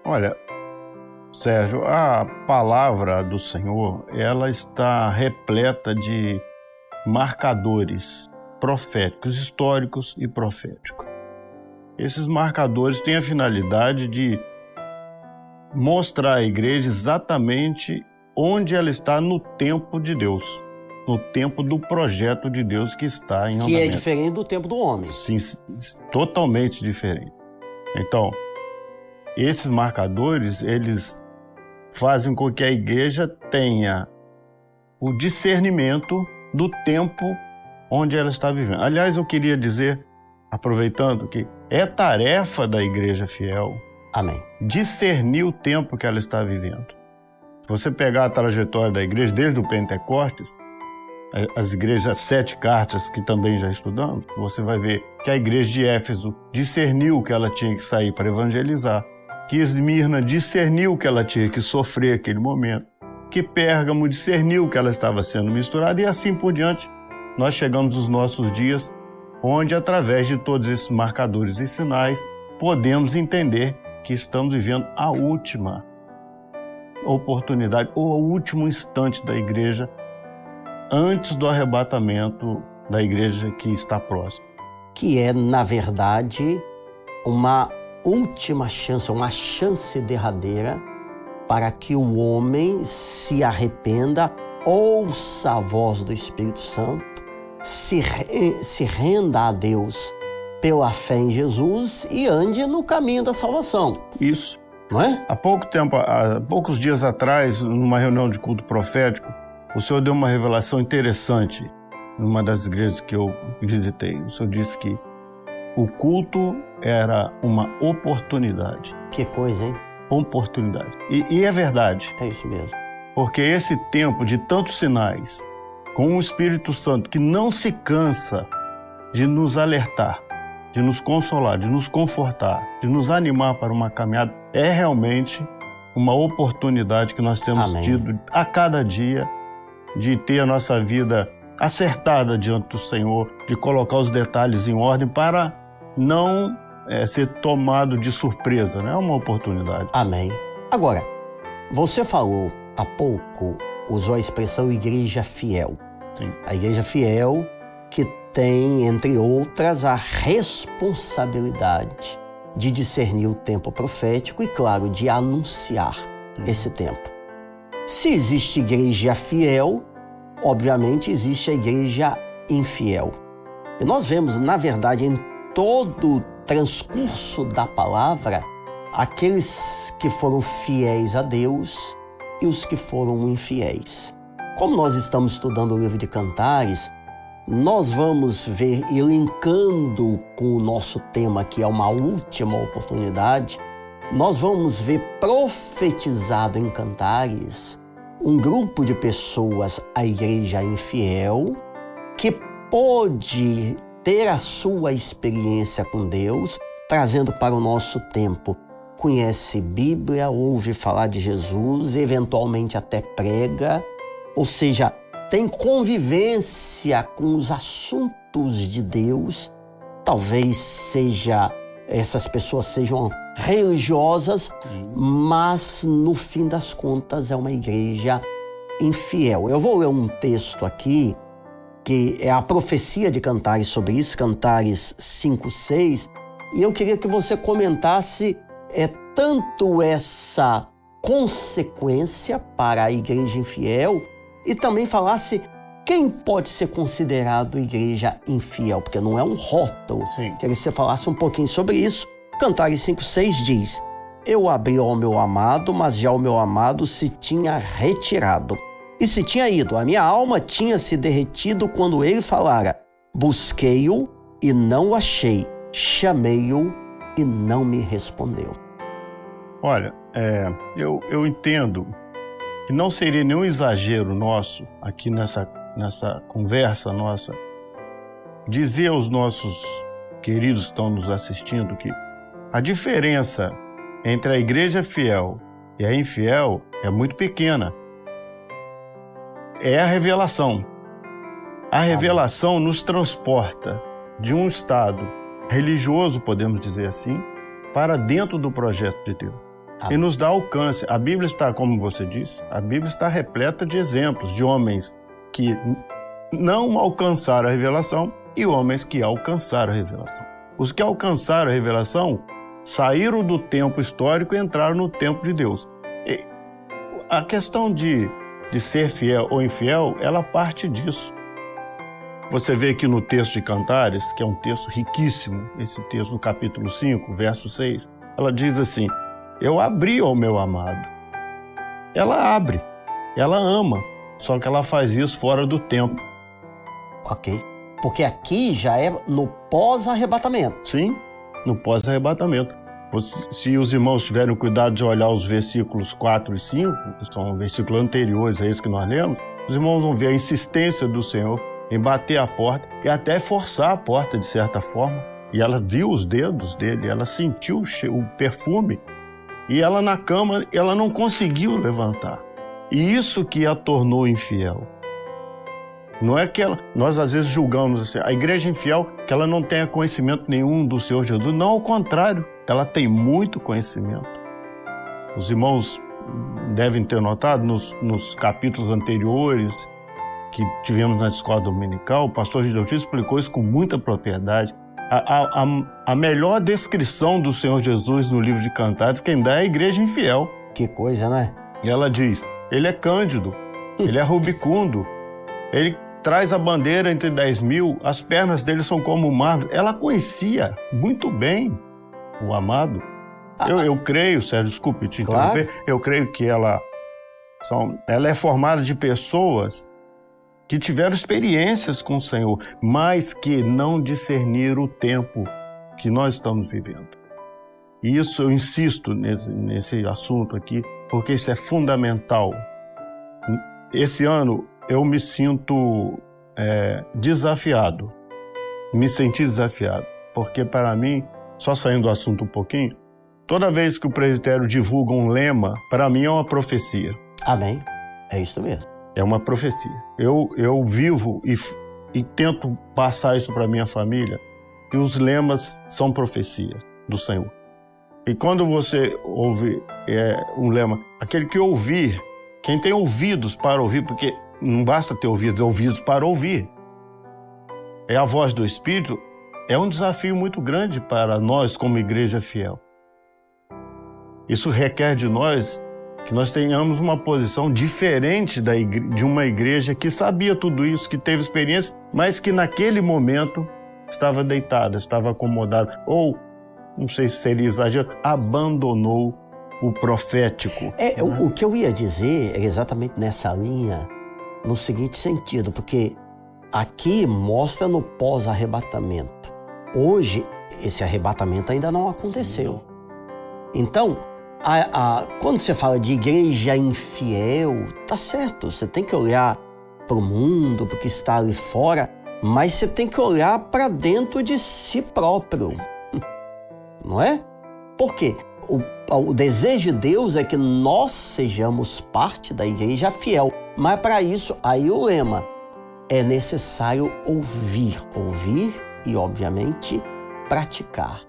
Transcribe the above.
Olha, Sérgio, a palavra do Senhor, ela está repleta de marcadores proféticos, históricos e proféticos. Esses marcadores têm a finalidade de mostrar à igreja exatamente onde ela está no tempo de Deus, no tempo do projeto de Deus que está em andamento. Que é diferente do tempo do homem. Sim, totalmente diferente. Então, esses marcadores, eles fazem com que a igreja tenha o discernimento do tempo onde ela está vivendo. Aliás, eu queria dizer, aproveitando, que é tarefa da igreja fiel, amém, discernir o tempo que ela está vivendo. Se você pegar a trajetória da igreja, desde o Pentecostes, as igrejas, as 7 cartas que também já estudamos, você vai ver que a igreja de Éfeso discerniu que ela tinha que sair para evangelizar, que Esmirna discerniu que ela tinha que sofrer aquele momento, que Pérgamo discerniu que ela estava sendo misturada, e assim por diante. Nós chegamos aos nossos dias, onde, através de todos esses marcadores e sinais, podemos entender que estamos vivendo a última oportunidade, ou o último instante da igreja, antes do arrebatamento da igreja que está próxima. Que é, na verdade, uma última chance, uma chance derradeira para que o homem se arrependa, ouça a voz do Espírito Santo, se renda a Deus pela fé em Jesus e ande no caminho da salvação. Isso. Não é? Há poucos dias atrás, numa reunião de culto profético, o Senhor deu uma revelação interessante numa das igrejas que eu visitei. O Senhor disse que o culto era uma oportunidade. Que coisa, hein? Oportunidade. E é verdade. É isso mesmo. Porque esse tempo de tantos sinais, com o Espírito Santo, que não se cansa de nos alertar, de nos consolar, de nos confortar, de nos animar para uma caminhada, é realmente uma oportunidade que nós temos amém, tido a cada dia, de ter a nossa vida acertada diante do Senhor, de colocar os detalhes em ordem para não ser tomado de surpresa, né? É uma oportunidade. Amém. Agora, você falou há pouco, usou a expressão igreja fiel. Sim. A igreja fiel que tem, entre outras, a responsabilidade de discernir o tempo profético e, claro, de anunciar esse tempo. Se existe igreja fiel, obviamente existe a igreja infiel. E nós vemos, na verdade, em todo o transcurso da palavra, aqueles que foram fiéis a Deus e os que foram infiéis. Como nós estamos estudando o livro de Cantares, nós vamos ver, e linkando com o nosso tema, que é uma última oportunidade, nós vamos ver profetizado em Cantares um grupo de pessoas, a igreja infiel, que pôde ter a sua experiência com Deus, trazendo para o nosso tempo. Conhece Bíblia, ouve falar de Jesus, eventualmente até prega, ou seja, tem convivência com os assuntos de Deus. Talvez essas pessoas sejam religiosas, mas no fim das contas é uma igreja infiel. Eu vou ler um texto aqui, que é a profecia de Cantares sobre isso, Cantares 5:6, e eu queria que você comentasse tanto essa consequência para a igreja infiel e também falasse quem pode ser considerado igreja infiel, porque não é um rótulo. Sim. Queria que você falasse um pouquinho sobre isso. Cantares 5:6 diz: eu abri ao meu amado, mas já o meu amado se tinha retirado. E se tinha ido, a minha alma tinha se derretido quando ele falara. Busquei-o e não o achei, chamei-o e não me respondeu. Olha, eu entendo que não seria nenhum exagero nosso, aqui nessa conversa nossa, dizer aos nossos queridos que estão nos assistindo que a diferença entre a igreja fiel e a infiel é muito pequena. É a revelação. A revelação nos transporta de um estado religioso, podemos dizer assim, para dentro do projeto de Deus. e nos dá alcance. A Bíblia está, como você disse, a Bíblia está repleta de exemplos de homens que não alcançaram a revelação e homens que alcançaram a revelação. Os que alcançaram a revelação saíram do tempo histórico e entraram no tempo de Deus. E a questão de ser fiel ou infiel, ela parte disso. Você vê aqui no texto de Cantares, que é um texto riquíssimo, esse texto do capítulo 5, verso 6, ela diz assim: eu abri ao meu amado. Ela abre, ela ama, só que ela faz isso fora do tempo. Ok. Porque aqui já é no pós-arrebatamento. Sim, no pós-arrebatamento. Se os irmãos tiverem cuidado de olhar os versículos 4 e 5, que são versículos anteriores a esse que nós lemos, os irmãos vão ver a insistência do Senhor em bater a porta e até forçar a porta de certa forma. E ela viu os dedos dele, ela sentiu o perfume e ela na cama, ela não conseguiu levantar. E isso que a tornou infiel. Não é que nós às vezes julgamos assim, a igreja infiel, que ela não tenha conhecimento nenhum do Senhor Jesus. Não, ao contrário, ela tem muito conhecimento. Os irmãos devem ter notado nos capítulos anteriores que tivemos na escola dominical, o pastor Gilberto explicou isso com muita propriedade. A melhor descrição do Senhor Jesus no livro de Cantares, quem dá é a igreja infiel. Que coisa, né? E ela diz, ele é cândido, ele é rubicundo, ele traz a bandeira entre 10.000, as pernas dele são como mármore. Ela conhecia muito bem o amado. Eu creio, Sérgio, desculpe te interromper, claro. Eu creio que ela é formada de pessoas que tiveram experiências com o Senhor, mas que não discerniram o tempo que nós estamos vivendo. E isso eu insisto nesse assunto aqui, porque isso é fundamental. Esse ano eu me sinto desafiado, me senti desafiado, porque para mim, só saindo do assunto um pouquinho, toda vez que o presbitério divulga um lema, para mim é uma profecia. Amém, é isso mesmo. É uma profecia. Eu vivo e tento passar isso para minha família, que os lemas são profecias do Senhor. E quando você ouve um lema, aquele que ouvir, quem tem ouvidos para ouvir, porque não basta ter ouvidos, é ouvidos para ouvir. É a voz do Espírito, é um desafio muito grande para nós como igreja fiel. Isso requer de nós que nós tenhamos uma posição diferente de uma igreja que sabia tudo isso, que teve experiência, mas que naquele momento estava deitada, estava acomodada, ou, não sei se seria exagero, abandonou o profético. O que eu ia dizer é exatamente nessa linha, no seguinte sentido, porque aqui mostra no pós-arrebatamento. Hoje, esse arrebatamento ainda não aconteceu. Então, quando você fala de igreja infiel, tá certo, você tem que olhar para o mundo, para o que está ali fora, mas você tem que olhar para dentro de si próprio, não é? Por quê? O desejo de Deus é que nós sejamos parte da igreja fiel, mas para isso, aí o lema, é necessário ouvir e, obviamente, praticar.